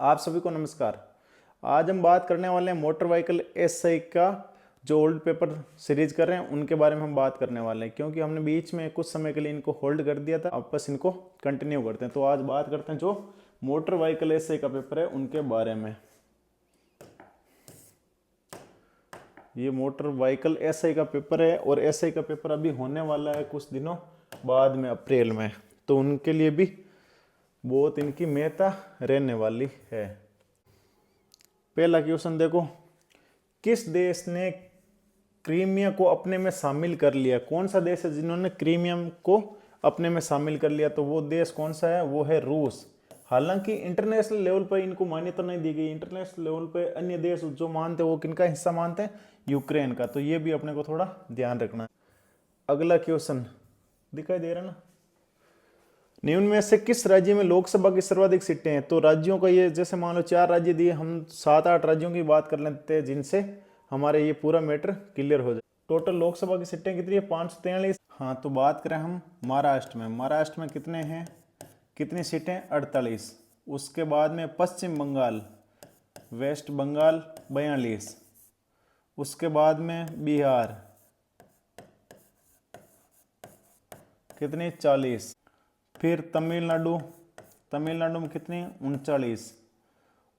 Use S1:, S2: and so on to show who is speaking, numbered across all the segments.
S1: आप सभी को नमस्कार। आज हम बात करने वाले हैं मोटर व्हीकल एसआई का जो ओल्ड पेपर सीरीज कर रहे हैं उनके बारे में हम बात करने वाले हैं, क्योंकि हमने बीच में कुछ समय के लिए इनको होल्ड कर दिया था। अब बस इनको कंटिन्यू करते हैं। तो आज बात करते हैं जो मोटर व्हीकल एसआई का पेपर है उनके बारे में। ये मोटर व्हीकल एसआई का पेपर है और एसआई का पेपर अभी होने वाला है कुछ दिनों बाद में, अप्रैल में। तो उनके लिए भी बहुत इनकी मेहनत रहने वाली है। पहला क्वेश्चन देखो, किस देश ने क्रीमिया को अपने में शामिल कर लिया? कौन सा देश है जिन्होंने क्रीमिया को अपने में शामिल कर लिया? तो वो देश कौन सा है? वो है रूस। हालांकि इंटरनेशनल लेवल पर इनको मान्यता नहीं दी गई। इंटरनेशनल लेवल पे अन्य देश जो मानते हैं वो किनका हिस्सा मानते हैं? यूक्रेन का। तो ये भी अपने को थोड़ा ध्यान रखना है। अगला क्वेश्चन दिखाई दे रहा है ना, निम्न में से किस राज्य में लोकसभा की सर्वाधिक सीटें हैं? तो राज्यों का ये, जैसे मान लो 4 राज्य दिए, हम 7-8 राज्यों की बात कर लेते हैं जिनसे हमारे ये पूरा मैटर क्लियर हो जाए। टोटल लोकसभा की सीटें कितनी है? 543। हाँ, तो बात करें हम महाराष्ट्र में। महाराष्ट्र में कितने हैं, कितनी सीटें? 48। उसके बाद में पश्चिम बंगाल, वेस्ट बंगाल 42। उसके बाद में बिहार कितनी? 40। फिर तमिलनाडु, तमिलनाडु में कितनी? 39।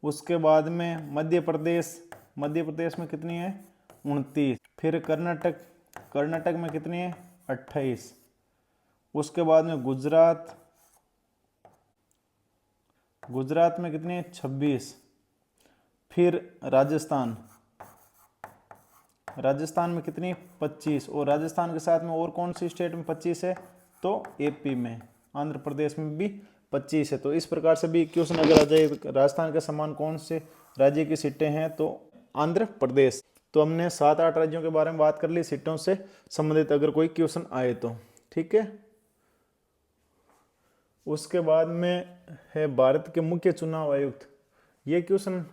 S1: उसके बाद में मध्य प्रदेश, मध्य प्रदेश में कितनी है? 29। फिर कर्नाटक, कर्नाटक में कितनी है? 28। उसके बाद में गुजरात, गुजरात में कितनी है? 26। फिर राजस्थान, राजस्थान में कितनी? 25। और राजस्थान के साथ में और कौन सी स्टेट में 25 है? तो एपी में, आंध्र प्रदेश में भी 25 है। तो इस प्रकार से भी क्वेश्चन अगर आ जाए राजस्थान के समान कौन से राज्य की सीटें हैं, तो आंध्र प्रदेश। तो हमने 7-8 राज्यों के बारे में बात कर ली सीटों से संबंधित, अगर कोई क्वेश्चन आए तो। ठीक है। उसके बाद में है भारत के मुख्य चुनाव आयुक्त। ये क्वेश्चन,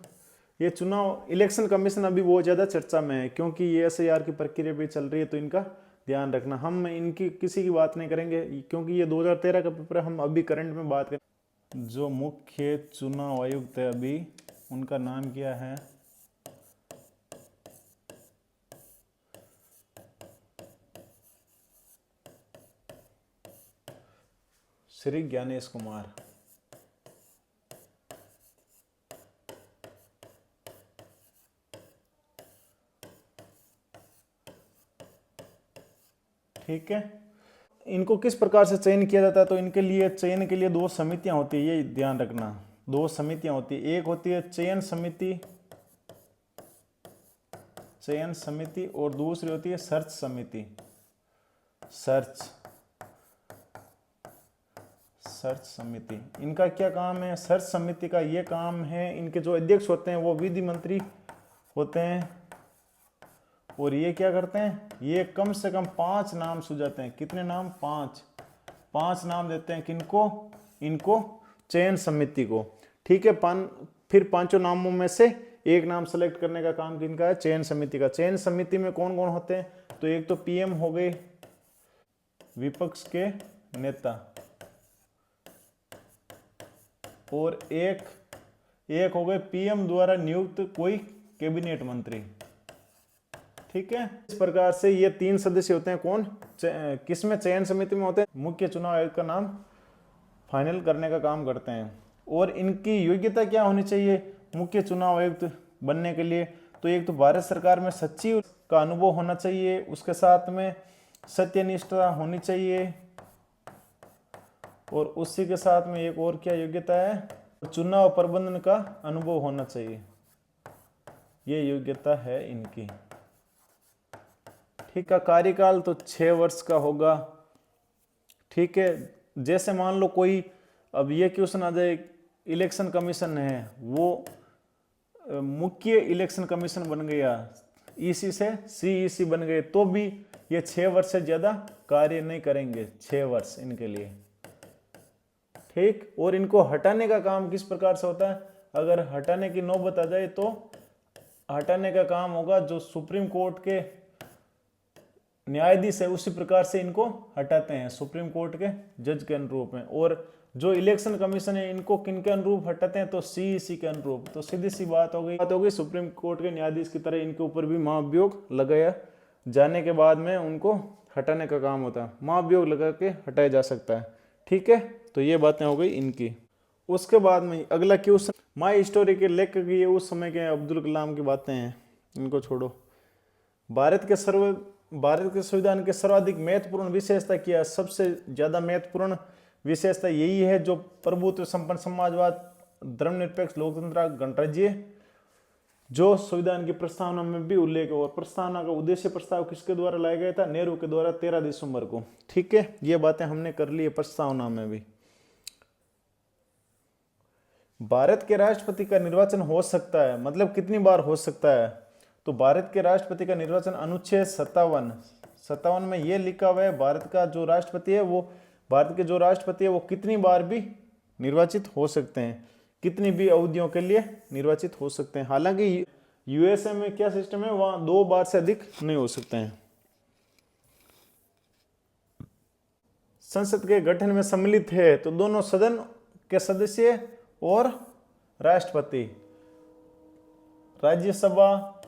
S1: ये चुनाव इलेक्शन कमीशन अभी बहुत ज़्यादा चर्चा में है, क्योंकि ये एसआईआर की प्रक्रिया भी चल रही है। तो इनका ध्यान रखना। हम इनकी किसी की बात नहीं करेंगे क्योंकि ये 2013 का पेपर है। हम अभी करंट में बात करें। जो मुख्य चुनाव आयुक्त है अभी, उनका नाम क्या है? श्री ज्ञानेश कुमार। ठीक है। इनको किस प्रकार से चयन किया जाता है? तो इनके लिए चयन के लिए 2 समितियां होती है, ये ध्यान रखना। 2 समितियां होती है। एक होती है चयन समिति, चयन समिति, और दूसरी होती है सर्च समिति, सर्च समिति। इनका क्या काम है? सर्च समिति का ये काम है, इनके जो अध्यक्ष होते हैं वो विधि मंत्री होते हैं। और ये क्या करते हैं? ये कम से कम 5 नाम सुझाते हैं। कितने नाम? 5 नाम देते हैं। किनको? इनको, चयन समिति को। ठीक है। फिर 5 नामों में से एक नाम सेलेक्ट करने का काम किनका है? चयन समिति का। चयन समिति में कौन कौन होते हैं? तो एक तो पीएम हो गए, विपक्ष के नेता, और एक हो गए पीएम द्वारा नियुक्त कोई कैबिनेट मंत्री। ठीक है। इस प्रकार से ये 3 सदस्य होते हैं। कौन? किसमें? चयन समिति में होते हैं। मुख्य चुनाव आयुक्त का नाम फाइनल करने का काम करते हैं। और इनकी योग्यता क्या होनी चाहिए मुख्य चुनाव आयुक्त बनने के लिए? तो एक तो भारत सरकार में सचिव का अनुभव होना चाहिए, उसके साथ में सत्यनिष्ठा होनी चाहिए, और उसी के साथ में एक और क्या योग्यता है? चुनाव प्रबंधन का अनुभव होना चाहिए। ये योग्यता है इनकी। ठीक है। कार्यकाल तो 6 वर्ष का होगा। ठीक है। जैसे मान लो कोई, अब ये क्वेश्चन आ जाए, इलेक्शन कमीशन है वो मुख्य इलेक्शन कमीशन बन गया, ईसी से सीईसी बन गए, तो भी ये 6 वर्ष से ज्यादा कार्य नहीं करेंगे। 6 वर्ष इनके लिए। ठीक। और इनको हटाने का काम किस प्रकार से होता है? अगर हटाने की नौबत आ जाए तो हटाने का काम होगा जो सुप्रीम कोर्ट के न्यायाधीश है, उसी प्रकार से इनको हटाते हैं, सुप्रीम कोर्ट के जज के अनुरूप में। और जो इलेक्शन कमीशन है इनको किन के अनुरूप हटाते हैं, तो सीईसी के अनुरूप। तो सीधी सी बात हो गई सुप्रीम कोर्ट के न्यायाधीश की तरह इनके ऊपर भी महाभियोग लगाया जाने के बाद में उनको हटाने का काम होता है, महाभियोग लगा के हटाया जा सकता है। ठीक है, तो ये बातें हो गई इनकी। उसके बाद में अगला क्वेश्चन, माई स्टोरी के लेखक ये उस समय के अब्दुल कलाम की बातें हैं, इनको छोड़ो। भारत के संविधान के सर्वाधिक महत्वपूर्ण विशेषता क्या है? सबसे ज्यादा महत्वपूर्ण विशेषता यही है जो प्रभुत्व संपन्न समाजवाद, धर्मनिरपेक्ष लोकतंत्र, गणराज्य, जो संविधान की प्रस्तावना में भी उल्लेख है। और प्रस्तावना का उद्देश्य प्रस्ताव किसके द्वारा लाया गया था? नेहरू के द्वारा 13 दिसंबर को। ठीक है, ये बातें हमने कर ली है प्रस्तावना में भी। भारत के राष्ट्रपति का निर्वाचन हो सकता है, मतलब कितनी बार हो सकता है? तो भारत के राष्ट्रपति का निर्वाचन अनुच्छेद 57 में यह लिखा हुआ है, भारत के जो राष्ट्रपति है वो कितनी बार भी निर्वाचित हो सकते हैं, कितनी भी अवधियों के लिए निर्वाचित हो सकते हैं। हालांकि यूएसए में क्या सिस्टम है, वहां 2 बार से अधिक नहीं हो सकते हैं। संसद के गठन में सम्मिलित है तो दोनों सदन के सदस्य और राष्ट्रपति। राज्यसभा,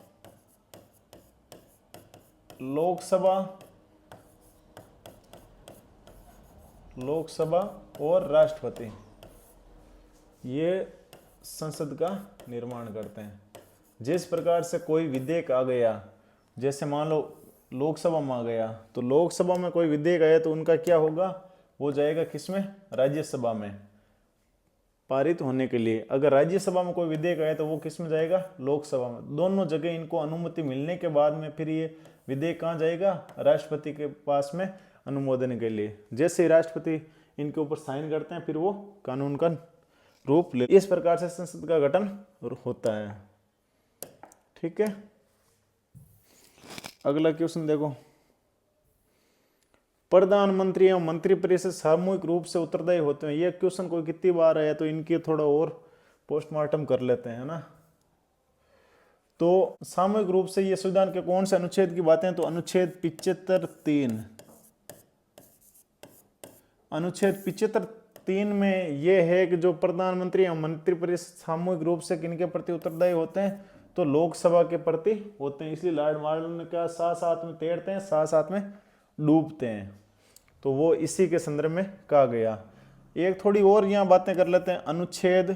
S1: लोकसभा और राष्ट्रपति ये संसद का निर्माण करते हैं। जिस प्रकार से कोई विधेयक आ गया, जैसे मान लो लोकसभा में आ गया, तो लोकसभा में कोई विधेयक आया तो उनका क्या होगा, वो जाएगा किसमें? राज्यसभा में पारित होने के लिए। अगर राज्यसभा में कोई विधेयक आया तो वो किस में जाएगा? लोकसभा में। दोनों जगह इनको अनुमति मिलने के बाद में फिर ये विधेयक कहाँ जाएगा? राष्ट्रपति के पास में अनुमोदन के लिए। जैसे ही राष्ट्रपति इनके ऊपर साइन करते हैं फिर वो कानून का रूप ले। इस प्रकार से संसद का गठन होता है। ठीक है, अगला क्वेश्चन देखो, प्रधानमंत्री एवं मंत्रिपरिषद सामूहिक रूप से उत्तरदायी होते हैं। यह क्वेश्चन कोई कितनी बार आया तो इनके थोड़ा और पोस्टमार्टम कर लेते हैं, है ना। तो सामूहिक रूप से ये संविधान के कौन से अनुच्छेद की बातें हैं? तो अनुच्छेद 75(3). अनुच्छेद 75(3) में ये है कि जो प्रधानमंत्री एवं मंत्रिपरिषद सामूहिक रूप से किनके प्रति उत्तरदायी होते हैं? तो लोकसभा के प्रति होते हैं। इसलिए लॉर्ड मार्शल ने क्या साथ साथ में तैरते हैं, साथ साथ में डूबते हैं, तो वो इसी के संदर्भ में कहा गया। एक थोड़ी और यहाँ बातें कर लेते हैं अनुच्छेद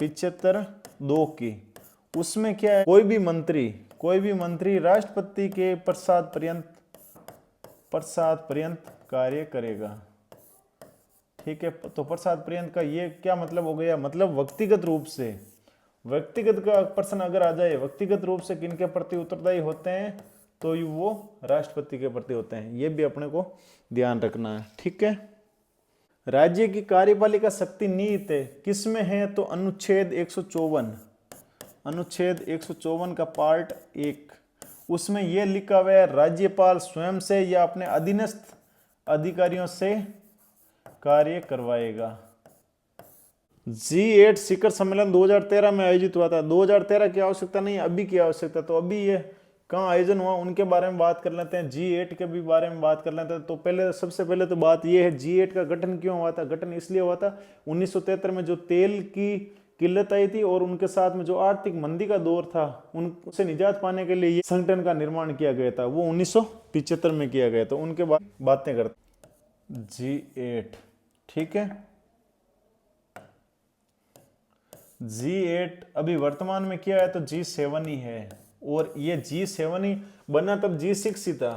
S1: 75(2) की। उसमें क्या है, कोई भी मंत्री राष्ट्रपति के प्रसाद पर्यंत कार्य करेगा। ठीक है, तो प्रसाद पर्यंत का ये क्या मतलब हो गया? मतलब व्यक्तिगत रूप से, व्यक्तिगत का प्रश्न अगर आ जाए, व्यक्तिगत रूप से किनके प्रति उत्तरदायी होते हैं? तो वो राष्ट्रपति के प्रति होते हैं। ये भी अपने को ध्यान रखना है। ठीक है, राज्य की कार्यपालिका शक्ति नीति किस में है? तो अनुच्छेद 154 का पार्ट 1। उसमें यह लिखा हुआ है, राज्यपाल स्वयं से या अपने अधीनस्थ अधिकारियों से कार्य करवाएगा। G8 शिखर सम्मेलन 2013 में आयोजित हुआ था। 2013 की आवश्यकता नहीं, अभी की आवश्यकता। तो अभी ये कहाँ आयोजन हुआ उनके बारे में बात कर लेते हैं, G8 के भी बारे में बात कर लेते हैं। तो सबसे पहले तो बात ये है, G8 का गठन क्यों हुआ था? गठन इसलिए हुआ था 1973 में जो तेल की किल्लत आई थी और उनके साथ में जो आर्थिक मंदी का दौर था, उनसे निजात पाने के लिए ये संगठन का निर्माण किया गया था। वो 1975 में किया गया। तो उनके बाद बातें करते G8। ठीक है, G8 अभी वर्तमान में क्या है? तो G7 ही है। और ये G7 ही बना तब G6 ही था।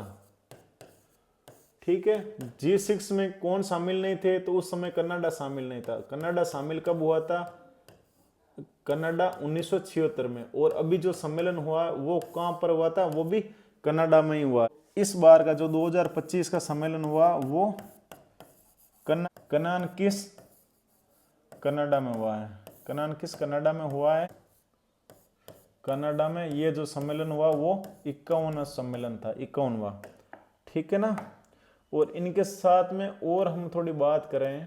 S1: ठीक है, G6 में कौन शामिल नहीं थे? तो उस समय कनाडा शामिल नहीं था। कनाडा शामिल कब हुआ था? कनाडा 1976 में। और अभी जो सम्मेलन हुआ वो कहां पर हुआ था? वो भी कनाडा में ही हुआ। इस बार का जो 2025 का सम्मेलन हुआ वो कनानकिस कनाडा में हुआ है। कनानकिस कनाडा में हुआ है। कनाडा में ये जो सम्मेलन हुआ वो 51वां सम्मेलन था, 51वां। ठीक है ना। और इनके साथ में और हम थोड़ी बात करें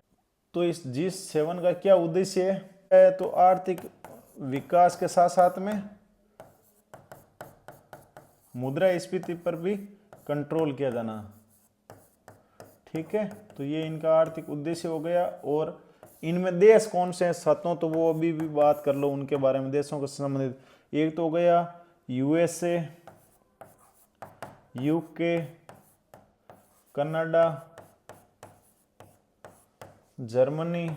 S1: तो इस G7 का क्या उद्देश्य है? तो आर्थिक विकास के साथ साथ में मुद्रास्फीति पर भी कंट्रोल किया जाना। ठीक है, तो ये इनका आर्थिक उद्देश्य हो गया। और इनमें देश कौन से हैं सातों, तो वो अभी भी बात कर लो उनके बारे में, देशों के संबंधित। एक तो हो गया USA, UK, Canada, Germany,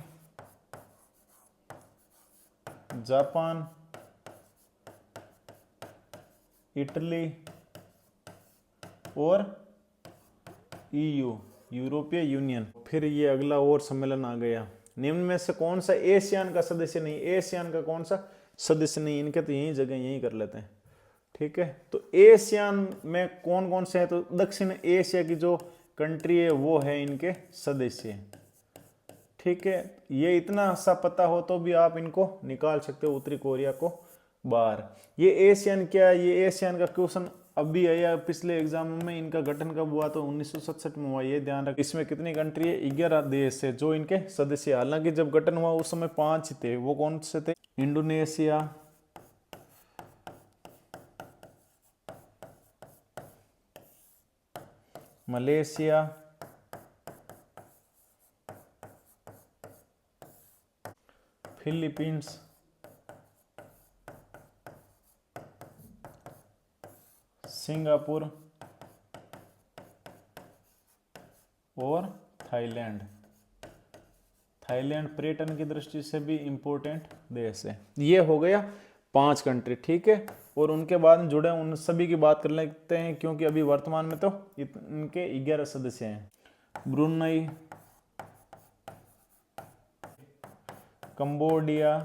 S1: Japan, Italy और ईयू, यूरोपीय यूनियन। फिर ये अगला और सम्मेलन आ गया, निम्न में से कौन सा एशियान का सदस्य नहीं, एशियान का कौन सा सदस्य नहीं, इनके तो यही जगह यही कर लेते हैं। ठीक है, तो एशियान में कौन कौन से है, तो दक्षिण एशिया की जो कंट्री है वो है इनके सदस्य। ठीक है, ये इतना सा पता हो तो भी आप इनको निकाल सकते हो उत्तरी कोरिया को बाहर। ये एशियन क्या है, ये एशियन का क्वेश्चन अभी आया पिछले एग्जाम में, इनका गठन कब हुआ, तो 1967 में हुआ, ये ध्यान रख। इसमें कितनी कंट्री है, 11 देश है जो इनके सदस्य। हालांकि जब गठन हुआ उस समय 5 थे, वो कौन से थे, इंडोनेशिया, मलेशिया, फिलीपींस, सिंगापुर और थाईलैंड। थाईलैंड पर्यटन की दृष्टि से भी इंपॉर्टेंट देश है। ये हो गया 5 कंट्री। ठीक है, और उनके बाद जुड़े उन सभी की बात कर लेते हैं, क्योंकि अभी वर्तमान में तो इनके 11 सदस्य हैं। Brunei, Cambodia,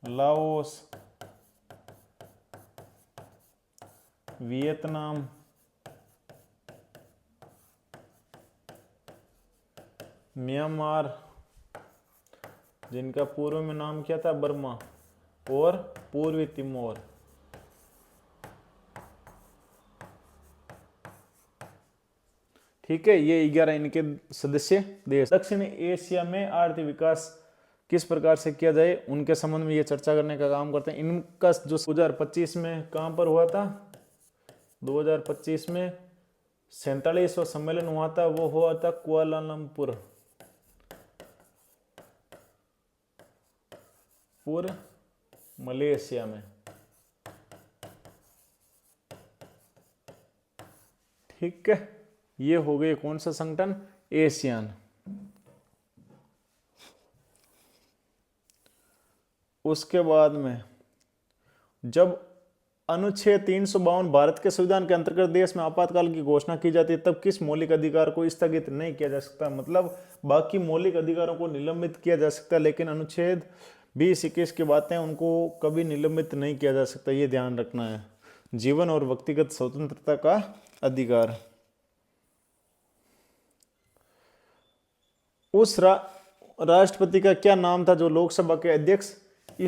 S1: Laos, Vietnam, Myanmar, जिनका पूर्व में नाम क्या था, बर्मा, और पूर्वी तिमोर। ठीक है, ये 11 इनके सदस्य देश। दक्षिण एशिया में आर्थिक विकास किस प्रकार से किया जाए उनके संबंध में ये चर्चा करने का काम करते हैं। इनका जो 2025 में कहां पर हुआ था, 2025 में 47वां सम्मेलन हुआ था, वो हुआ था कुआलालंपुर, मलेशिया में। ठीक है, ये हो गए कौन सा संगठन, एशियन। उसके बाद में जब अनुच्छेद 352 भारत के संविधान के अंतर्गत देश में आपातकाल की घोषणा की जाती है, तब किस मौलिक अधिकार को स्थगित नहीं किया जा सकता। मतलब बाकी मौलिक अधिकारों को निलंबित किया जा सकता, लेकिन अनुच्छेद 20-21 की बातें उनको कभी निलंबित नहीं किया जा सकता, ये ध्यान रखना है। जीवन और व्यक्तिगत स्वतंत्रता का अधिकार। उस राष्ट्रपति का क्या नाम था जो लोकसभा के अध्यक्ष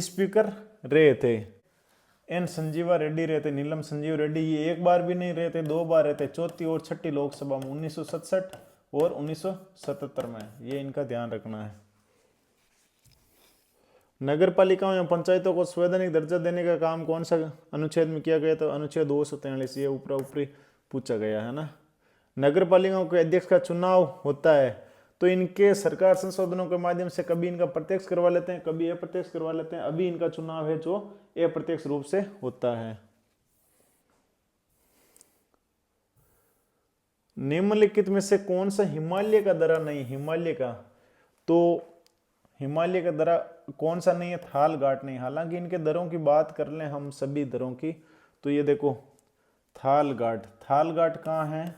S1: स्पीकर रहे थे, एन संजीवा रेड्डी रहे थे, नीलम संजीव रेड्डी। ये एक बार भी नहीं रहे थे, 2 बार रहे थे, चौथी और छठी लोकसभा में, 1967 और 1977 में। ये इनका ध्यान रखना है। नगर पालिकाओं या पंचायतों को संवैधानिक दर्जा देने का काम कौन सा अनुच्छेद में किया गया, तो अनुच्छेद 243। ये ऊपरी ऊपरी पूछा गया है ना। नगर पालिकाओं के अध्यक्ष का चुनाव होता है, तो इनके सरकार संशोधनों के माध्यम से कभी इनका प्रत्यक्ष करवा लेते हैं, कभी अप्रत्यक्ष करवा लेते हैं। अभी इनका चुनाव है जो अप्रत्यक्ष रूप से होता है। निम्नलिखित में से कौन सा हिमालय का दर्रा नहीं, हिमालय का, तो हिमालय का दर्रा कौन सा नहीं है, थाल घाट नहीं। हालांकि इनके दरों की बात कर लें हम सभी दरों की, तो ये देखो थाल घाट, थाल घाट कहाँ है,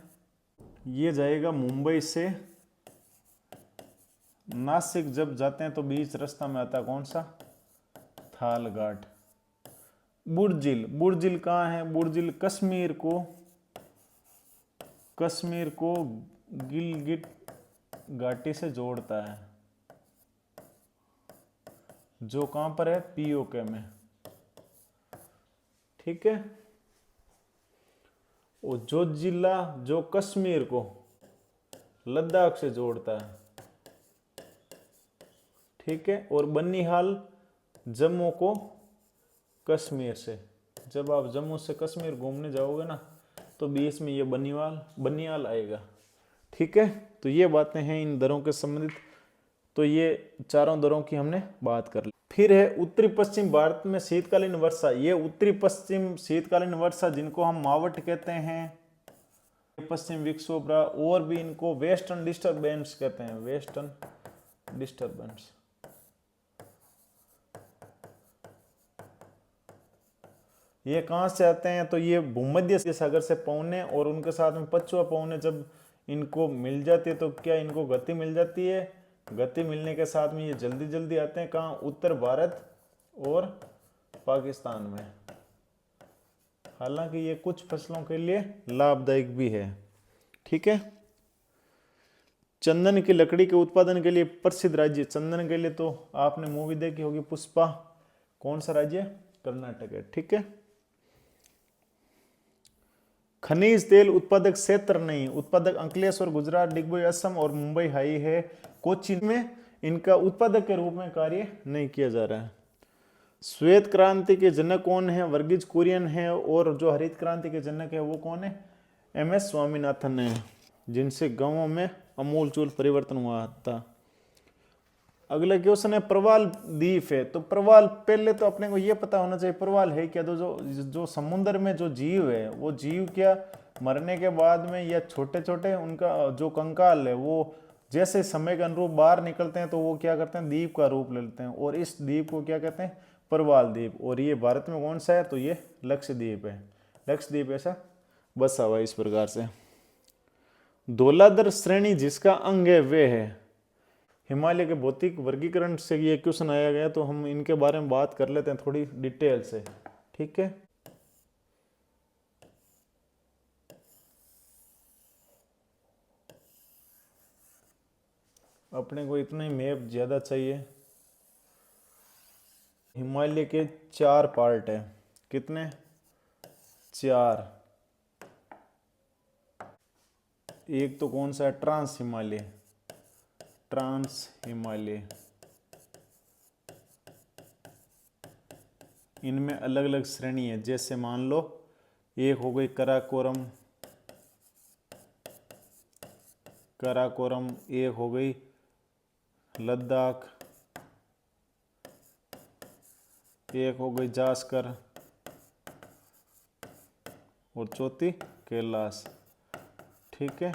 S1: ये जाएगा मुंबई से नासिक जब जाते हैं तो बीच रास्ता में आता कौन सा, थाल घाट। बुर्जिल, बुर्जिल कहाँ है, बुर्जिल कश्मीर को गिलगिट घाटी से जोड़ता है, जो कहां पर है, पीओके में। ठीक है, और जो जिला जो कश्मीर को लद्दाख से जोड़ता है। ठीक है, और बनिहाल जम्मू को कश्मीर से। जब आप जम्मू से कश्मीर घूमने जाओगे ना, तो बीच में ये बनियाल आएगा। ठीक है, तो ये बातें हैं इन दरों के संबंधित। तो ये चारों दरों की हमने बात कर ली। फिर है उत्तरी पश्चिम भारत में शीतकालीन वर्षा। ये उत्तरी पश्चिम शीतकालीन वर्षा जिनको हम मावट कहते हैं, पश्चिम विक्षोभ, और भी इनको वेस्टर्न डिस्टर्बेंस कहते हैं, वेस्टर्न डिस्टर्बेंस। ये कहाँ से आते हैं? तो ये भूमध्य सागर से पवने और उनके साथ में पछुआ पवने जब इनको मिल जाती है तो क्या इनको गति मिल जाती है। गति मिलने के साथ में ये जल्दी जल्दी आते हैं कहाँ? उत्तर भारत और पाकिस्तान में। हालांकि ये कुछ फसलों के लिए लाभदायक भी है। ठीक है, चंदन की लकड़ी के उत्पादन के लिए प्रसिद्ध राज्य, चंदन के लिए तो आपने मूवी देखी होगी पुष्पा, कौन सा राज्य? कर्नाटक है। ठीक है, खनिज तेल उत्पादक क्षेत्र नहीं, उत्पादक अंकलेश्वर, गुजरात, डिगबोई असम और मुंबई हाई है। कोच्चि में इनका उत्पादक के रूप में कार्य नहीं किया जा रहा है। श्वेत क्रांति के जनक कौन है? वर्गीज कुरियन है। और जो हरित क्रांति के जनक है वो कौन है? MS स्वामीनाथन है, जिनसे गांवों में अमूलचूल परिवर्तन हुआ था। अगला क्वेश्चन है प्रवाल द्वीप है। तो प्रवाल, पहले तो अपने को ये पता होना चाहिए प्रवाल है क्या। तो जो समुद्र में जो जीव है वो जीव क्या मरने के बाद में या छोटे छोटे उनका जो कंकाल है वो जैसे समय के अनुरूप बाहर निकलते हैं तो वो क्या करते हैं? द्वीप का रूप ले लेते हैं। और इस द्वीप को क्या कहते हैं? प्रवाल द्वीप। और ये भारत में कौन सा है? तो ये लक्षद्वीप है। लक्षद्वीप ऐसा बसा हुआ इस प्रकार से। धौलाधर श्रेणी जिसका अंग है वे है। हिमालय के भौतिक वर्गीकरण से ये क्वेश्चन आया गया, तो हम इनके बारे में बात कर लेते हैं थोड़ी डिटेल से। ठीक है, अपने को इतना ही मैप ज्यादा चाहिए। हिमालय के 4 पार्ट है। कितने? 4। एक तो कौन सा है? ट्रांस हिमालय। ट्रांस हिमालय, इनमें अलग अलग श्रेणी है। जैसे मान लो एक हो गई कराकोरम, एक हो गई लद्दाख, एक हो गई जास्कर और चौथी कैलाश। ठीक है,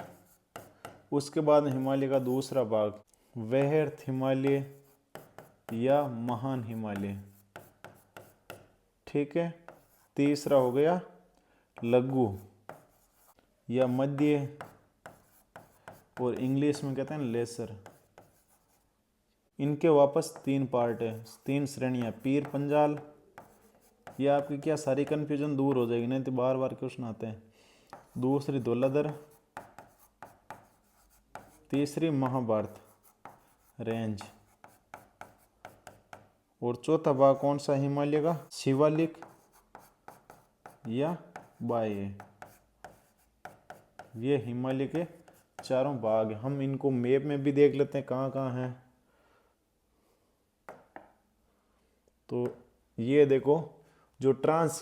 S1: उसके बाद हिमालय का दूसरा भाग वृहद हिमालय या महान हिमालय। ठीक है, तीसरा हो गया लघु या मध्य, और इंग्लिश में कहते हैं लेसर। इनके वापस 3 पार्ट है, 3 श्रेणियां। पीर पंजाल, ये आपकी क्या सारी कन्फ्यूजन दूर हो जाएगी, नहीं तो बार बार क्वेश्चन आते हैं। दूसरी धौलाधर, तीसरी महाभारत रेंज, और चौथा भाग कौन सा हिमालय का? शिवालिक या बाह्य। ये हिमालय के चारों भाग। हम इनको मैप में भी देख लेते हैं कहाँ कहाँ हैं। तो ये देखो जो ट्रांस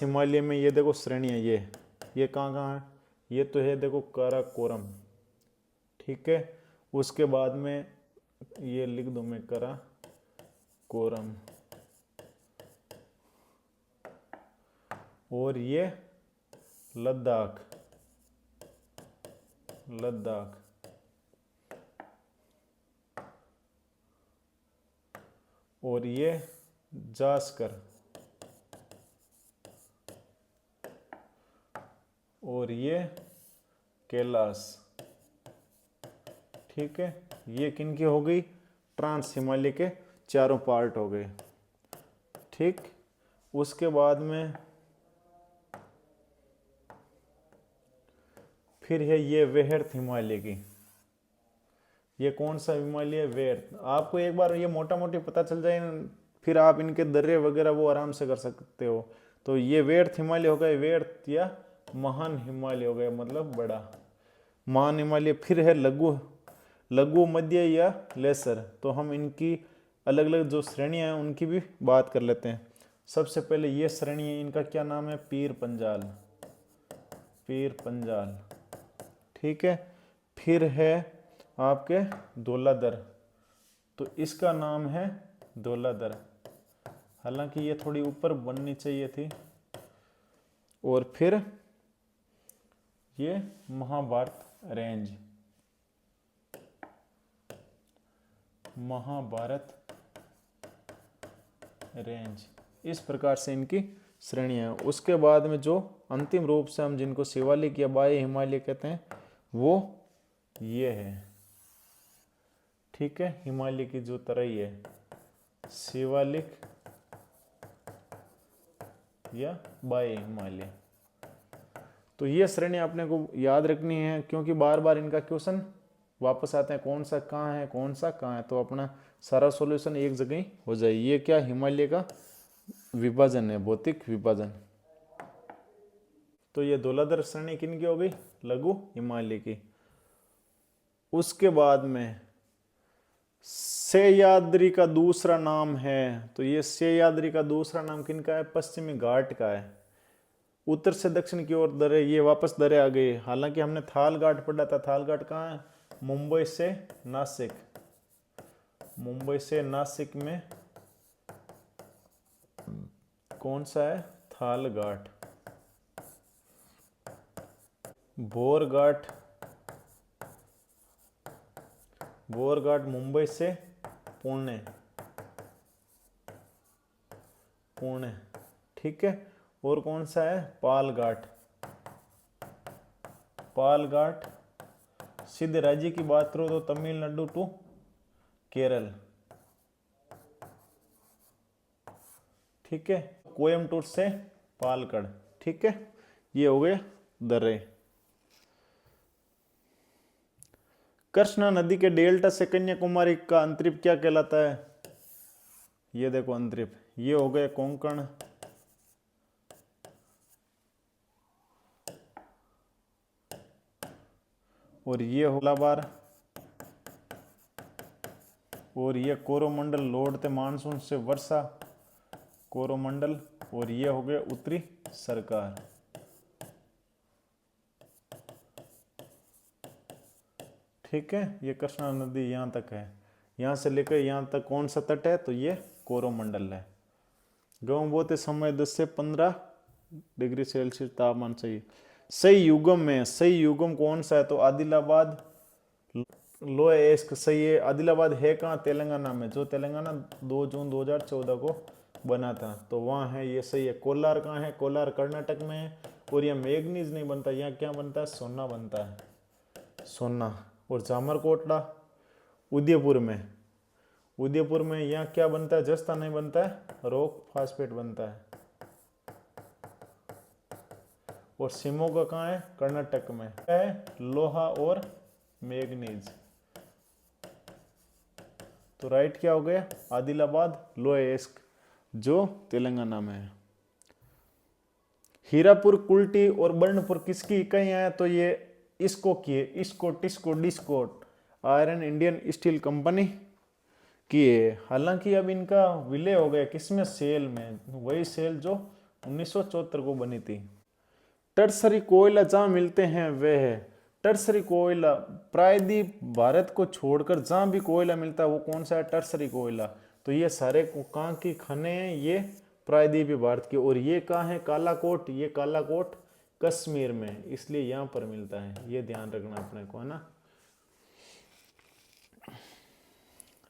S1: हिमालय में ये देखो श्रेणियाँ, ये कहाँ कहाँ है? ये तो है देखो काराकोरम। ठीक है, उसके बाद में ये लिख दो मैं काराकोरम, और ये लद्दाख, और ये जास्कर, और ये कैलाश। ठीक है, ये किनकी हो गई? ट्रांस हिमालय के चारों पार्ट हो गए। ठीक, उसके बाद में फिर है ये वृहद हिमालय की। ये कौन सा हिमालय है? वृहद। आपको एक बार ये मोटा मोटी पता चल जाए, फिर आप इनके दर्रे वगैरह वो आराम से कर सकते हो। तो ये वृहद हिमालय हो गए, वृहद या महान हिमालय हो गए, मतलब बड़ा। महान हिमालय। फिर है लघु, मध्य या लेसर। तो हम इनकी अलग अलग जो श्रेणियां हैं उनकी भी बात कर लेते हैं। सबसे पहले ये श्रेणी है, इनका क्या नाम है? पीर पंजाल। पीर पंजाल, ठीक है। फिर है आपके दौलाधर, तो इसका नाम है दौलाधर, हालांकि ये थोड़ी ऊपर बननी चाहिए थी। और फिर ये महाभारत रेंज, महाभारत रेंज, इस प्रकार से इनकी श्रेणियां हैं। उसके बाद में जो अंतिम रूप से हम जिनको शिवालिक या बाह्य हिमालय कहते हैं वो ये है, ठीक है। हिमालय की जो तराई है, शिवालिक या बाह्य हिमालय। तो ये श्रेणी आपने को याद रखनी है, क्योंकि बार बार इनका क्वेश्चन वापस आते हैं, कौन सा कहाँ है, कौन सा कहाँ है, तो अपना सारा सॉल्यूशन एक जगह ही हो जाए। ये क्या, हिमालय का विभाजन है, भौतिक विभाजन। तो ये दौलाधर श्रेणी किनकी हो गई, लघु हिमालय की। उसके बाद में सह्याद्री का दूसरा नाम है, तो ये सह्याद्री का दूसरा नाम किनका है, पश्चिमी घाट का है। उत्तर से दक्षिण की ओर दरे, ये वापस दरे आ गई। हालांकि हमने थाल घाट पढ़ा था, थाल घाट कहाँ है, मुंबई से नासिक, मुंबई से नासिक में कौन सा है, थाल घाट। बोर घाट, बोर घाट मुंबई से पुणे, पुणे, ठीक है। और कौन सा है, पाल घाट, पाल घाट सीधे राज्य की बात करो तो तमिलनाडु टू केरल, ठीक है। कोयम्बटूर से पालकड़, ठीक है। ये हो गए दर्रे। कृष्णा नदी के डेल्टा से कन्याकुमारी का अंतरिप क्या कहलाता है, ये देखो अंतरिप, ये हो गए कोंकण, और ये हो मलाबार, और ये कोरोमंडल लौटते मानसून से वर्षा, कोरोमंडल, और ये हो गए उत्तरी सरकार, ठीक है। ये कृष्णा नदी यहाँ तक है, यहाँ से लेकर यहाँ तक कौन सा तट है, तो ये कोरोमंडल है। गर्म बोते समय 10 से 15 डिग्री सेल्सियस तापमान चाहिए। सही युगम में, सही युगम कौन सा है, तो आदिलाबाद लोएस्क सही है। आदिलाबाद है कहाँ, तेलंगाना में, जो तेलंगाना 2 जून 2014 को बना था, तो वहाँ है, ये सही है। कोलार कहाँ है, कोलार कर्नाटक में है। और यह मैग्नीज नहीं बनता, यहाँ क्या बनता है, सोना बनता है, सोना। और जामरकोटला उदयपुर में, उदयपुर में यहाँ क्या बनता है, जस्ता नहीं बनता है, रॉक फास्फेट बनता है। और शिमोगा कहाँ है, कर्नाटक में है, लोहा और मैग्नीज। तो राइट क्या हो गया, आदिलाबाद लोएस्क, जो तेलंगाना में है। हीरापुर, कुल्टी और बर्नपुर किसकी इकाइयां हैं, तो ये इसको किए, इसको TISCO disco iron Indian steel company की है। हालांकि अब इनका विलय हो गया, किसमें, सेल में, वही सेल जो 1974 को बनी थी। टर्सरी कोयला जहाँ मिलते हैं वे है, टर्सरी कोयला प्रायद्वीप भारत को छोड़कर जहाँ भी कोयला मिलता है वो कौन सा है, टर्सरी कोयला। तो ये सारे कहाँ की खने हैं, ये प्रायद्वीपीय भारत की। और ये कहाँ है, कालाकोट, ये कालाकोट कश्मीर में, इसलिए यहाँ पर मिलता है, ये ध्यान रखना अपने को, है ना।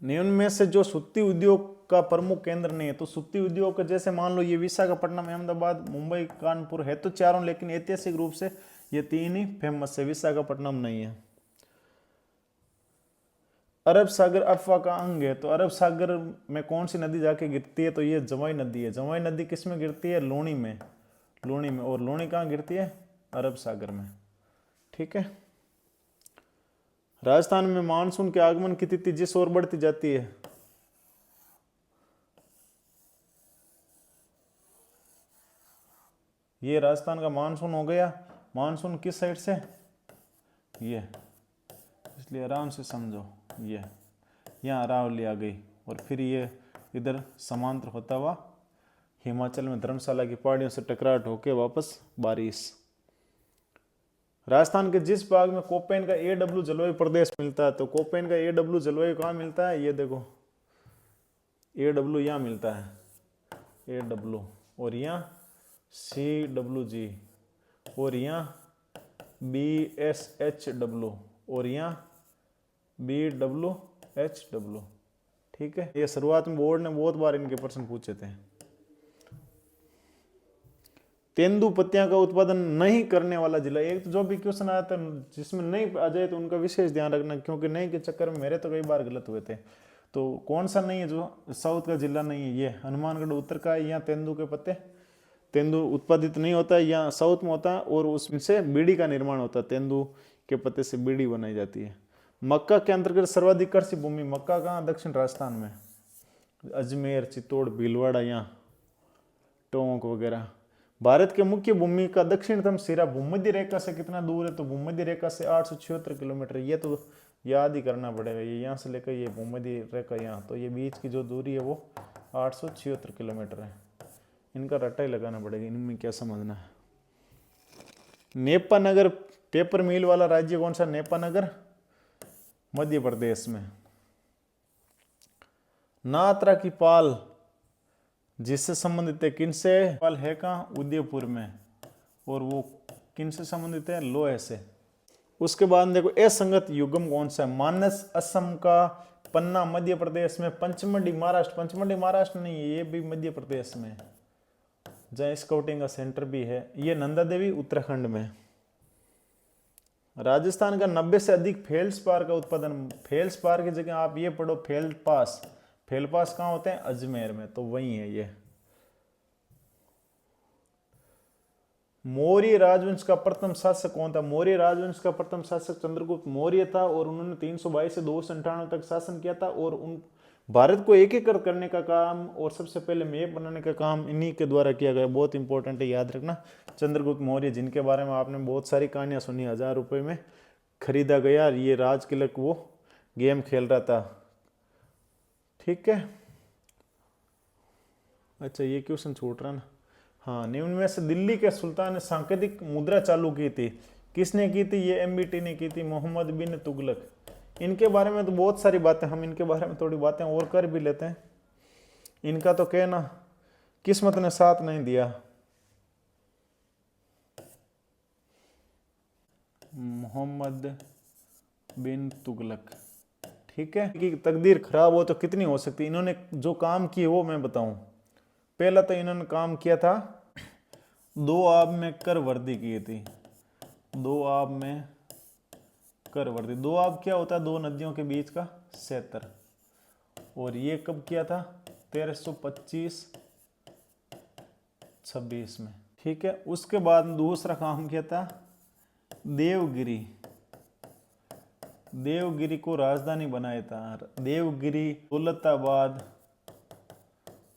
S1: निम्न में से जो सूती उद्योग का प्रमुख केंद्र नहीं है, तो सूती उद्योग का जैसे मान लो ये विशाखापट्टनम, अहमदाबाद, मुंबई, कानपुर है तो चारों, लेकिन ऐतिहासिक रूप से ये 3 ही फेमस है, विशाखापट्टनम नहीं है। अरब सागर अफवाह का अंग है, तो अरब सागर में कौन सी नदी जाके गिरती है, तो ये जवाई नदी है। जवाई नदी किस में गिरती है, लूणी में, लूणी में। और लूणी कहाँ गिरती है, अरब सागर में, ठीक है। राजस्थान में मानसून के आगमन की तिथि जिस ओर बढ़ती जाती है, ये राजस्थान का मानसून हो गया। मानसून किस साइड से, ये, इसलिए आराम से समझो, ये यहाँ अरावली आ गई, और फिर ये इधर समांतर होता हुआ हिमाचल में धर्मशाला की पहाड़ियों से टकराहट होके वापस बारिश, राजस्थान के जिस भाग में कोपेन का AW जलवायु प्रदेश मिलता है, तो कोपेन का AW जलवायु कहाँ मिलता है, ये देखो AW यहाँ मिलता है, AW, और यहाँ CWG, और यहाँ BSHW, और यहाँ BWHW। ठीक है, ये शुरुआत में बोर्ड ने बहुत बार इनके प्रश्न पूछे थे। तेंदु पत्तियां का उत्पादन नहीं करने वाला जिला, एक तो जो भी क्वेश्चन आया था जिसमें नहीं आ जाए तो उनका विशेष ध्यान रखना, क्योंकि नहीं के चक्कर में मेरे तो कई बार गलत हुए थे। तो कौन सा नहीं है जो साउथ का जिला नहीं है, ये हनुमानगढ़ उत्तर का है। यहाँ तेंदु के पत्ते, तेंदु उत्पादित नहीं होता है, यहाँ साउथ में होता है, और उससे बीड़ी का निर्माण होता है, तेंदु के पत्ते से बीड़ी बनाई जाती है। मक्का के अंतर्गत सर्वाधिक कृषि भूमि, मक्का कहाँ, दक्षिण राजस्थान में, अजमेर, चित्तौड़, भीलवाड़ा, यहाँ टोंक वगैरह। भारत के मुख्य भूमि का दक्षिणतम सिरा भूमध्य रेखा से कितना दूर है, तो भूमध्य रेखा से 876 किलोमीटर। ये तो याद ही करना पड़ेगा, ये यहाँ से लेकर ये भूमध्य रेखा यहाँ, तो ये बीच की जो दूरी है वो 876 किलोमीटर है। इनका रट्टा ही लगाना पड़ेगा, इनमें क्या समझना है। नेपानगर पेपर मिल वाला राज्य कौन सा, नेपानगर मध्य प्रदेश में। नात्रा की पाल जिससे संबंधित है, किनसे, पाल है कहाँ, उदयपुर में, और वो किनसे संबंधित है, लोहे से। उसके बाद देखो असंगत युग्म कौन सा है, मानस असम का, पन्ना मध्य प्रदेश में, पंचमढ़ी महाराष्ट्र, पंचमढ़ी महाराष्ट्र नहीं है, ये भी मध्य प्रदेश में, जहाँ स्काउटिंग का सेंटर भी है। ये नंदा देवी उत्तराखंड में। राजस्थान का 90 से अधिक फेल्सपार का उत्पादन, फेल्सपार की जगह आप ये पढ़ो फेल्डपास, फेल्डपास कहाँ होते हैं, अजमेर में, तो वही है ये। मौर्य राजवंश का प्रथम शासक कौन था, मौर्य राजवंश का प्रथम शासक चंद्रगुप्त मौर्य था, और उन्होंने 322 से 298 तक शासन किया था, और उन भारत को एकीकृत करने का काम और सबसे पहले मैप बनाने का काम इन्हीं के द्वारा किया गया। बहुत इंपॉर्टेंट है, याद रखना। चंद्रगुप्त मौर्य, जिनके बारे में आपने बहुत सारी कहानियां सुनी, 1000 रुपये में खरीदा गया ये राज तिलक, वो गेम खेल रहा था। ठीक है, अच्छा ये क्वेश्चन छूट रहा ना। हाँ, निम्न में से दिल्ली के सुल्तान ने सांकेतिक मुद्रा चालू की थी, किसने की थी, ये MBT ने की थी, मोहम्मद बिन तुगलक। इनके बारे में तो बहुत सारी बातें, हम इनके बारे में थोड़ी बातें और कर भी लेते हैं। इनका तो कहना किस्मत ने साथ नहीं दिया, मोहम्मद बिन तुगलक। ठीक है, कि तकदीर खराब हो तो कितनी हो सकती, इन्होंने जो काम किए वो मैं बताऊं। पहला तो इन्होंने काम किया था, 2 आब में कर वर्दी की थी, 2 आब में कर वर्दी। 2 आब क्या होता है, 2 नदियों के बीच का क्षेत्र, और ये कब किया था, 1325-26 में। ठीक है, उसके बाद दूसरा काम किया था देवगिरी, देवगिरी को राजधानी बनाया था। देवगिरी, दौलताबाद,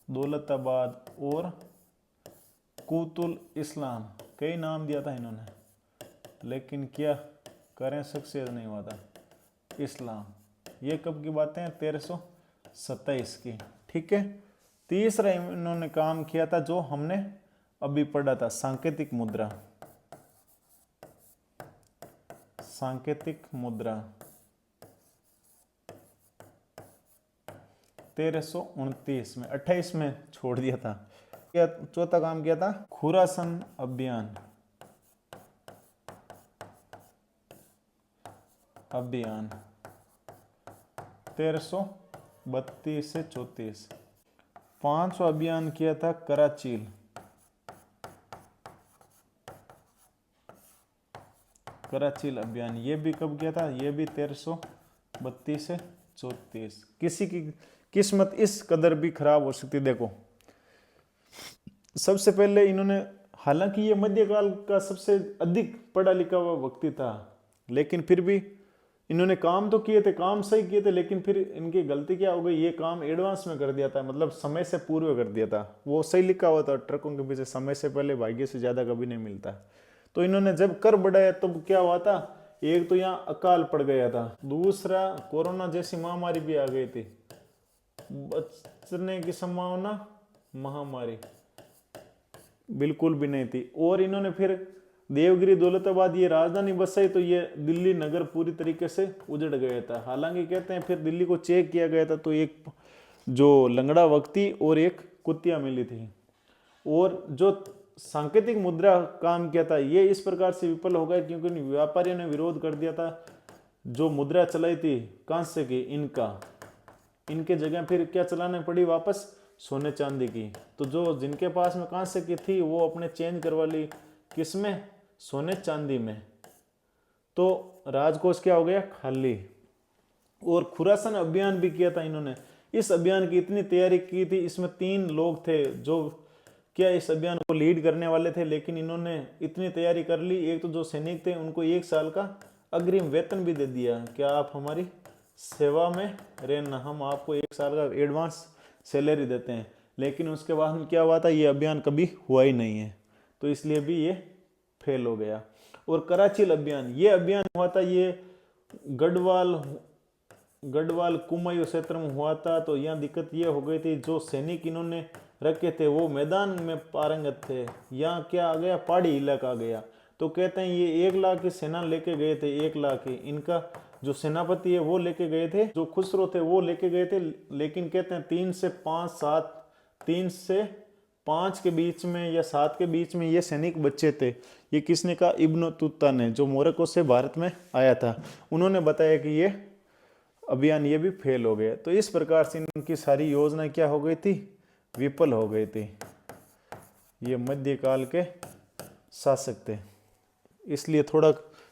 S1: दौलताबाद और कुतुल इस्लाम, कई नाम दिया था इन्होंने, लेकिन क्या करें, सक्सेस नहीं हुआ था। इस्लाम, ये कब की बातें हैं, 1327 की। ठीक है, तीसरा इन्होंने काम किया था जो हमने अभी पढ़ा था, सांकेतिक मुद्रा, सांकेतिक मुद्रा 1329 में, 28 में छोड़ दिया था। क्या चौथा काम किया था, खुरासन अभियान, अभियान 1332 से 34। 5वां अभियान किया था कराचील, कराचील अभियान, ये भी कब किया था, ये भी 1332 से 34। किसी की किस्मत इस कदर भी खराब हो सकती। देखो सबसे पहले इन्होंने, हालांकि ये मध्यकाल का सबसे अधिक पढ़ा लिखा हुआ व्यक्ति था, लेकिन फिर भी इन्होंने काम तो किए थे, काम सही किए थे, लेकिन फिर इनकी गलती क्या हो गई, ये काम एडवांस में कर दिया था, मतलब समय से पूर्व कर दिया था। वो सही लिखा हुआ था ट्रकों के पीछे, समय से पहले भाग्य से ज्यादा कभी नहीं मिलता। तो इन्होंने जब कर बढ़ाया तब तो क्या हुआ था, एक तो यहाँ अकाल पड़ गया था, दूसरा कोरोना जैसी महामारी भी आ गई थी, बचने की संभावना महामारी बिल्कुल भी नहीं थी। और इन्होंने फिर देवगिरी दौलताबाद ये राजधानी बसाई तो ये दिल्ली नगर पूरी तरीके से उजड़ गया था। हालांकि कहते हैं फिर दिल्ली को चेक किया गया था तो एक जो लंगड़ा व्यक्ति और एक कुतिया मिली थी। और जो सांकेतिक मुद्रा काम किया था ये इस प्रकार से विफल हो गया क्योंकि व्यापारियों ने विरोध कर दिया था। जो मुद्रा चलाई थी कांस्य की इनके जगह फिर क्या चलाने पड़ी वापस सोने चांदी की। तो जो जिनके पास में कांस्य की थी वो अपने चेंज करवा ली किसमें, सोने चांदी में। तो राजकोष क्या हो गया, खाली। और खुरासान अभियान भी किया था इन्होंने। इस अभियान की इतनी तैयारी की थी, इसमें 3 लोग थे जो क्या इस अभियान को लीड करने वाले थे, लेकिन इन्होंने इतनी तैयारी कर ली। एक तो जो सैनिक थे उनको 1 साल का अग्रिम वेतन भी दे दिया, क्या आप हमारी सेवा में रहना, हम आपको 1 साल का एडवांस सैलरी देते हैं। लेकिन उसके बाद में क्या हुआ था, ये अभियान कभी हुआ ही नहीं है, तो इसलिए भी ये फेल हो गया। और कराचील अभियान, ये अभियान हुआ था, ये गढ़वाल कुमायूं क्षेत्र में हुआ था। तो यहाँ दिक्कत ये हो गई थी, जो सैनिक इन्होंने रखे थे वो मैदान में पारंगत थे, यहाँ क्या आ गया, पहाड़ी इलाका आ गया। तो कहते हैं ये 1 लाख की सेना लेके गए थे, 1 लाख की। इनका जो सेनापति है वो लेके गए थे, जो खुसरो थे वो लेके गए थे। लेकिन कहते हैं 3 से 5 के बीच में या 7 के बीच में ये सैनिक बच्चे थे। ये किसने कहा, इब्न बतूता ने, जो मोरक्को से भारत में आया था। उन्होंने बताया कि ये अभियान ये भी फेल हो गया। तो इस प्रकार से इनकी सारी योजना क्या हो गई थी, विफल हो गई थी। ये मध्यकाल के शासक थे, इसलिए थोड़ा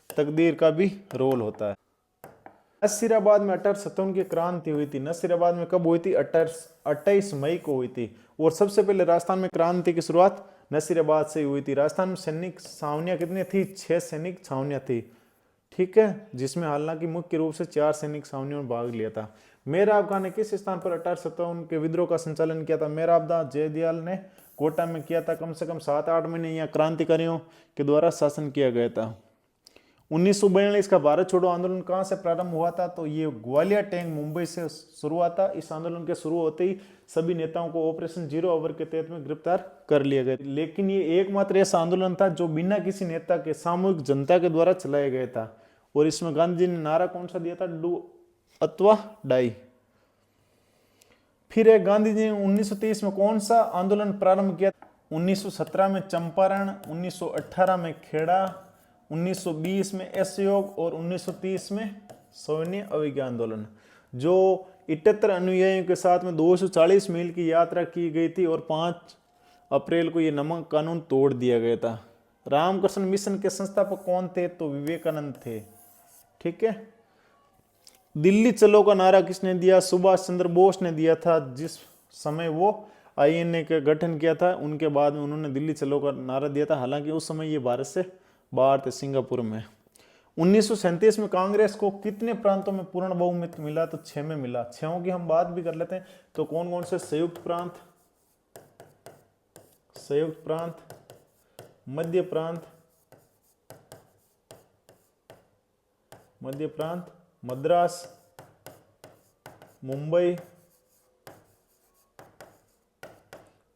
S1: तकदीर का भी रोल होता है। नसीराबाद में 1857 की क्रांति हुई थी। नसीराबाद में कब हुई थी, 28 मई को हुई थी। और सबसे पहले राजस्थान में क्रांति की शुरुआत नसीराबाद से हुई थी। राजस्थान में सैनिक छावनियां कितनी थी, 6 सैनिक छावनियां थी, ठीक है, जिसमें हालांकि मुख्य रूप से 4 सैनिक छावनियों में भाग लिया था। मेहराब खान ने किस स्थान पर 1857 के विद्रोह का संचालन किया था, मेहराब दास जयदयाल ने कोटा में किया था। कम से कम 7-8 महीने यहाँ क्रांतिकारियों के द्वारा शासन किया गया था। 1942 का भारत छोड़ो आंदोलन कहाँ से प्रारंभ हुआ था, तो ये ग्वालियर टैंक मुंबई से शुरू हुआ था। इस आंदोलन के शुरू होते ही सभी नेताओं को ऑपरेशन 0 आवर के तहत में गिरफ्तार कर लिया गया। लेकिन ये एकमात्र ऐसा आंदोलन था जो बिना किसी नेता के सामूहिक जनता के द्वारा चलाया गया था। और इसमें गांधी जी ने नारा कौन सा दिया था, डू अथवा डाई। फिर एक गांधी जी ने 1930 में कौन सा आंदोलन प्रारंभ किया, 1917 में चंपारण, 1918 में खेड़ा, 1920 में असहयोग और 1930 में सविनय अवज्ञा आंदोलन। जो 78 अनुयायियों के साथ में 240 मील की यात्रा की गई थी और 5 अप्रैल को ये नमक कानून तोड़ दिया गया था। रामकृष्ण मिशन के संस्थापक कौन थे, तो विवेकानंद थे, ठीक है। दिल्ली चलो का नारा किसने दिया, सुभाष चंद्र बोस ने दिया था। जिस समय वो आईएनए का गठन किया था उनके बाद में उन्होंने दिल्ली चलो का नारा दिया था। हालांकि उस समय ये भारत से बाहर थे, सिंगापुर में। 1937 में कांग्रेस को कितने प्रांतों में पूर्ण बहुमत मिला, तो 6 में मिला। 6 की हम बात भी कर लेते हैं, तो कौन कौन से, संयुक्त प्रांत, मध्य प्रांत, मद्रास, मुंबई,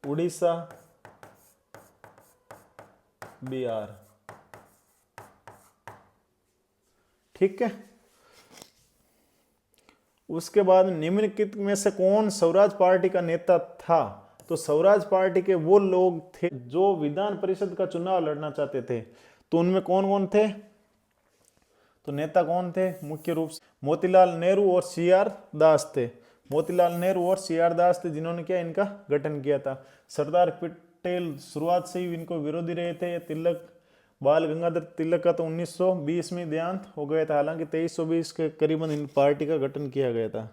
S1: उड़ीसा, बिहार, ठीक है। उसके बाद निम्नलिखित में से कौन स्वराज पार्टी का नेता था, तो स्वराज पार्टी के वो लोग थे जो विधान परिषद का चुनाव लड़ना चाहते थे। तो उनमें कौन कौन थे, तो नेता कौन थे, मुख्य रूप से मोतीलाल नेहरू और सीआर दास थे। मोतीलाल नेहरू और सीआर दास थे जिन्होंने क्या इनका गठन किया था। सरदार पटेल शुरुआत से ही इनको विरोधी रहे थे। तिलक, बाल गंगाधर तिलक का तो 1920 में देहांत हो गया था। हालांकि 2320 के करीबन इन पार्टी का गठन किया गया था।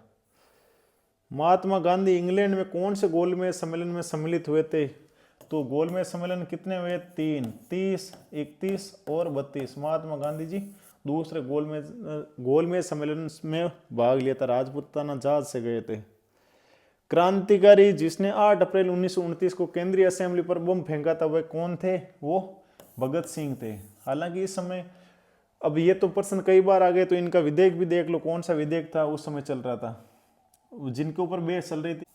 S1: महात्मा गांधी इंग्लैंड में कौन से गोलमेज सम्मेलन में सम्मिलित हुए थे, तो गोलमेज सम्मेलन कितने हुए, 3, 30, 31 और 32। महात्मा गांधी जी दूसरे गोलमेज सम्मेलन में भाग लिया था, राजपुताना जहाज से गए थे। क्रांतिकारी जिसने 8 अप्रैल 1929 को केंद्रीय असेंबली पर बम फेंका था वह कौन थे, वो भगत सिंह थे। हालांकि इस समय, अब ये तो प्रश्न कई बार आ गए, तो इनका विधेयक भी देख लो, कौन सा विधेयक था उस समय चल रहा था, जिनके ऊपर बहस चल रही थी,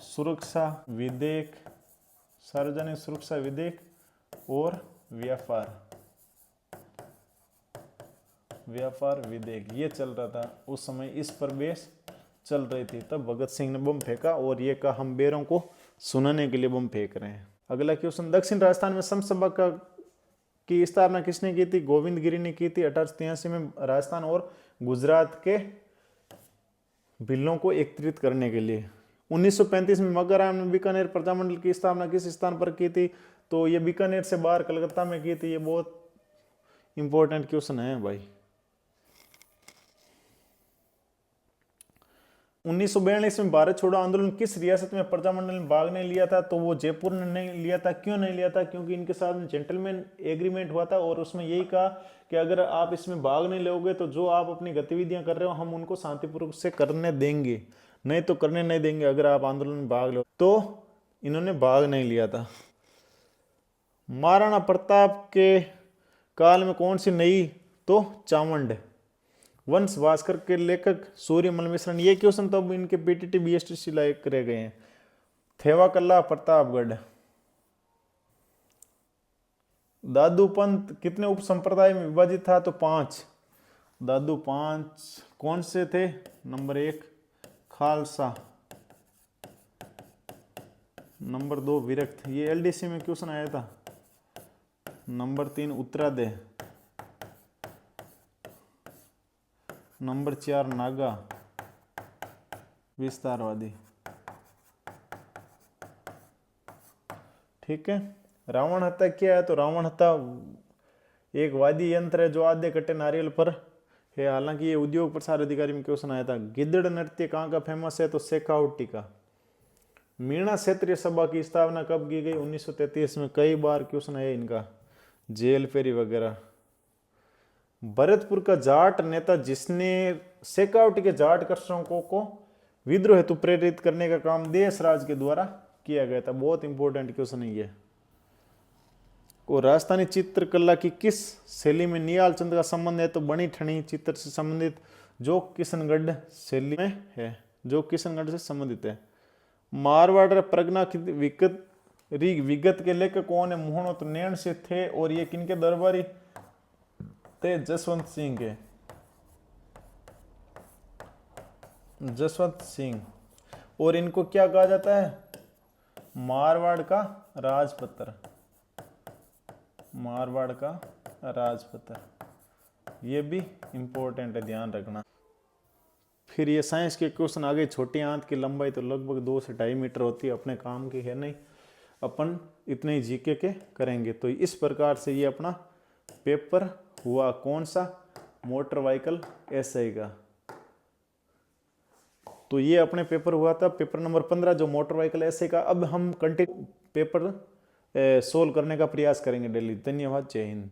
S1: सुरक्षा विधेयक, सार्वजनिक सुरक्षा विधेयक और व्यापार विधेयक, ये चल रहा था उस समय, इस पर बहस चल रही थी। तब भगत सिंह ने बम फेंका और ये कहा हम बेरों को सुनाने के लिए बम फेंक रहे हैं। अगला क्वेश्चन, दक्षिण राजस्थान में समसभा की स्थापना किसने की थी? गोविंद गिरी ने की थी 1883 में, राजस्थान और गुजरात के बिलों को एकत्रित करने के लिए। 1935 में मक्काराम ने बीकानेर प्रजामंडल की स्थापना किस स्थान पर की थी? तो ये बीकानेर से बाहर कलकत्ता में की थी। ये बहुत इंपॉर्टेंट क्वेश्चन है भाई। 1942 में भारत छोड़ो आंदोलन किस रियासत में प्रजामंडल ने भाग नहीं लिया था? तो वो जयपुर ने नहीं लिया था। क्यों नहीं लिया था? क्योंकि इनके साथ जेंटलमैन एग्रीमेंट हुआ था और उसमें यही कहा कि अगर आप इसमें भाग नहीं लोगे तो जो आप अपनी गतिविधियां कर रहे हो हम उनको शांतिपूर्वक से करने देंगे, नहीं तो करने नहीं देंगे अगर आप आंदोलन में भाग लो। तो इन्होंने भाग नहीं लिया था। महाराणा प्रताप के काल में कौन सी नई? तो चावंड। वंश भास्कर के लेखक सूर्यमल मिश्रण। ये क्वेश्चन तो अब इनके पीटीटी बीएसटीसी लायक रह गए हैं। थेवा कल्ला प्रतापगढ़। दादू पंथ कितने उप संप्रदाय में विभाजित था? तो 5। दादू 5 कौन से थे? नंबर 1 खालसा, नंबर 2 विरक्त, ये एलडीसी में क्वेश्चन आया था। नंबर 3 उत्तरादेह, नंबर 4 नागा विस्तारवादी। ठीक है। रावण हत्या क्या है? तो रावण हत्या एक वाद्य यंत्र है जो आधे कट्टे नारियल पर है। हालांकि ये उद्योग प्रसार अधिकारी में क्वेश्चन आया था। गिद्दड़ नृत्य कहाँ का फेमस है? तो शेखावटी का। मीणा क्षेत्रीय सभा की स्थापना कब की गई? 1933 में। कई बार क्वेश्चन आया इनका, जेल फेरी वगैरह। भरतपुर का जाट नेता जिसने शेखावटी के जाट कृषकों को विद्रोह हेतु प्रेरित करने का काम देश राज के द्वारा किया गया था। बहुत इंपॉर्टेंट क्वेश्चन है ये। और राजस्थानी चित्रकला की किस शैली में निहाल चंद का संबंध है? तो बनी ठनी चित्र से संबंधित जो किशनगढ़ शैली में है, जो किशनगढ़ से संबंधित है। मारवाड़ प्रज्ञा की विगत के लेखक कौन है? मोहनो तो नैण से थे और ये किनके दरबारी थे? जसवंत सिंह के। जसवंत सिंह। और इनको क्या कहा जाता है? मारवाड़ का राजपत्र, मारवाड़ का राजपत्र। ये भी इंपॉर्टेंट है, ध्यान रखना। फिर ये साइंस के क्वेश्चन आ गए। छोटी आंत की लंबाई तो लगभग 2 से 2.5 मीटर होती है। अपने काम की है नहीं, अपन इतने ही जीके के करेंगे। तो इस प्रकार से ये अपना पेपर हुआ। कौन सा? मोटर व्हीकल एसआई का। तो ये अपने पेपर हुआ था, पेपर नंबर 15 जो मोटर व्हीकल एसआई का। अब हम कंटिन्यू पेपर सोल्व करने का प्रयास करेंगे डेली। धन्यवाद, जय हिंद।